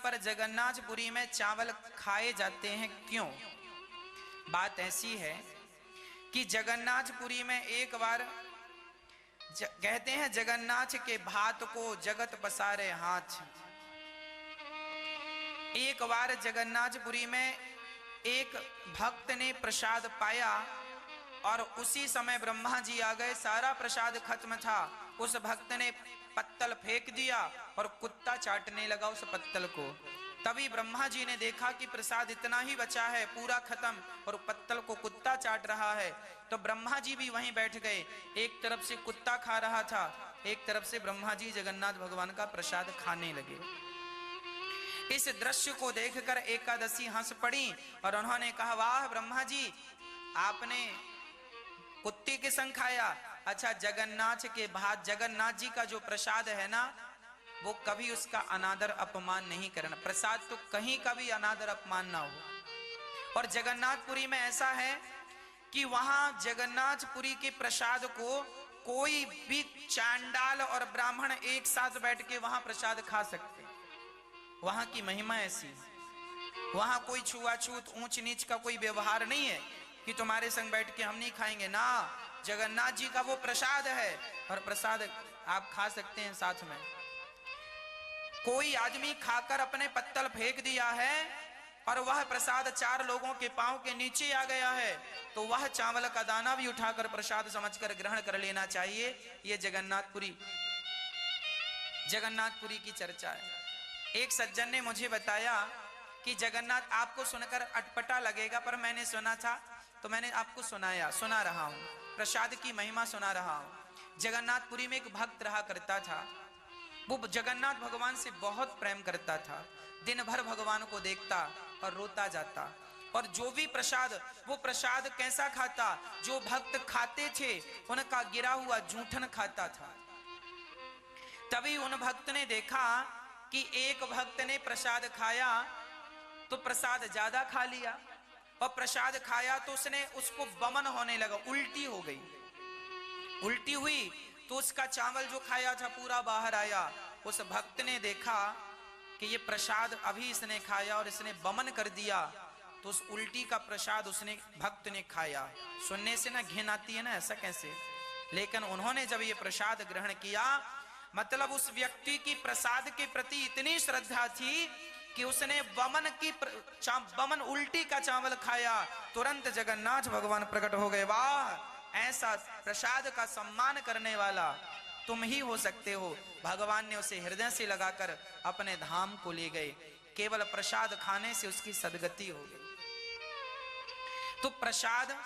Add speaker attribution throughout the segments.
Speaker 1: पर जगन्नाथपुरी में चावल खाए जाते हैं क्यों? बात ऐसी है कि जगन्नाथपुरी में एक बार कहते हैं जगन्नाथ के भात को जगत पसारे हाथ। एक बार जगन्नाथपुरी में एक भक्त ने प्रसाद पाया और उसी समय ब्रह्मा जी आ गए, सारा प्रसाद खत्म था। उस भक्त ने पत्तल फेंक दिया और कुत्ता चाटने लगा उस पत्तल को। तभी ब्रह्मा जी ने देखा कि प्रसाद इतना ही बचा है, पूरा खत्म, और पत्तल को कुत्ता चाट रहा है। तो ब्रह्मा जी भी वहीं बैठ गए। एक तरफ से कुत्ता खा रहा था, एक तरफ से ब्रह्मा जी जगन्नाथ भगवान का प्रसाद खाने लगे। इस दृश्य को देखकर एकादशी हंस पड़ी और उन्होंने कहा, वाह ब्रह्मा जी, आपने कुत्ते के संग खाया। अच्छा, जगन्नाथ के भात, जगन्नाथ जी का जो प्रसाद है ना, वो कभी उसका अनादर अपमान नहीं करना। प्रसाद तो कहीं का भी अनादर अपमान ना हो। और जगन्नाथपुरी में ऐसा है कि वहां जगन्नाथपुरी के प्रसाद को कोई भी चांडाल और ब्राह्मण एक साथ बैठ के वहां प्रसाद खा सकते हैं। वहां की महिमा ऐसी, वहां कोई छुआछूत ऊंच नीच का कोई व्यवहार नहीं है कि तुम्हारे संग बैठ के हम नहीं खाएंगे ना। जगन्नाथ जी का वो प्रसाद है और प्रसाद आप खा सकते हैं साथ में। कोई आदमी खाकर अपने पत्तल फेंक दिया है और वह प्रसाद 4 लोगों के पांव के नीचे आ गया है, तो वह चावल का दाना भी उठाकर प्रसाद समझकर ग्रहण कर लेना चाहिए। ये जगन्नाथपुरी की चर्चा है। एक सज्जन ने मुझे बताया कि जगन्नाथ, आपको सुनकर अटपटा लगेगा पर मैंने सुना था तो मैंने आपको सुना रहा हूं, प्रसाद की महिमा सुना रहा हूं। जगन्नाथपुरी में एक भक्त रहा करता था। वो जगन्नाथ भगवान से बहुत प्रेम करता था। दिन भर भगवान को देखता और रोता जाता। और जो भी प्रसाद, वो प्रसाद कैसा खाता, जो भक्त खाते थे उनका गिरा हुआ जूठन खाता था। तभी उन भक्त ने देखा कि एक भक्त ने प्रसाद खाया तो प्रसाद ज्यादा खा लिया, और प्रसाद खाया तो उसको बमन होने लगा, उल्टी हो गई। उल्टी हुई तो उसका चावल जो खाया था पूरा बाहर आया। उस भक्त ने देखा कि ये प्रसाद अभी इसने खाया और इसने बमन कर दिया, तो उस उल्टी का प्रसाद भक्त ने खाया। सुनने से ना घिन आती है ना, ऐसा कैसे? लेकिन उन्होंने जब ये प्रसाद ग्रहण किया, मतलब उस व्यक्ति की प्रसाद के प्रति इतनी श्रद्धा थी कि उसने बमन उल्टी का चावल खाया। तुरंत जगन्नाथ भगवान प्रकट हो गए। वाह, ऐसा प्रसाद का सम्मान करने वाला तुम ही हो सकते हो। भगवान ने उसे हृदय से लगाकर अपने धाम को ले गए। केवल प्रसाद खाने से उसकी सदगति हो गई। तो प्रसाद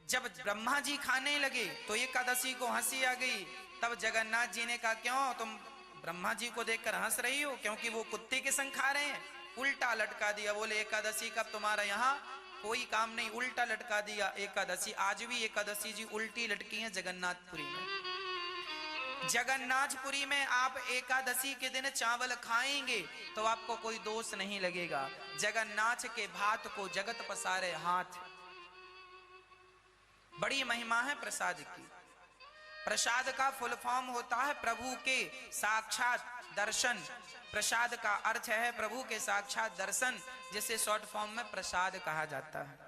Speaker 1: जब ब्रह्मा जी खाने लगे तो एकादशी को हंसी आ गई। तब जगन्नाथ जी ने कहा, क्यों तुम ब्रह्मा जी को देखकर हंस रही हो? क्योंकि वो कुत्ते के संग खा रहे हैं। उल्टा लटका दिया। बोले, एकादशी का तुम्हारा यहाँ कोई काम नहीं, उल्टा लटका दिया एकादशी। आज भी एकादशी जी उल्टी लटकी है जगन्नाथपुरी में। जगन्नाथपुरी में आप एकादशी के दिन चावल खाएंगे तो आपको कोई दोष नहीं लगेगा। जगन्नाथ के भात को जगत पसारे हाथ। बड़ी महिमा है प्रसाद की। प्रसाद का फुल फॉर्म होता है प्रभु के साक्षात दर्शन। प्रसाद का अर्थ है प्रभु के साक्षात दर्शन, जिसे शॉर्ट फॉर्म में प्रसाद कहा जाता है।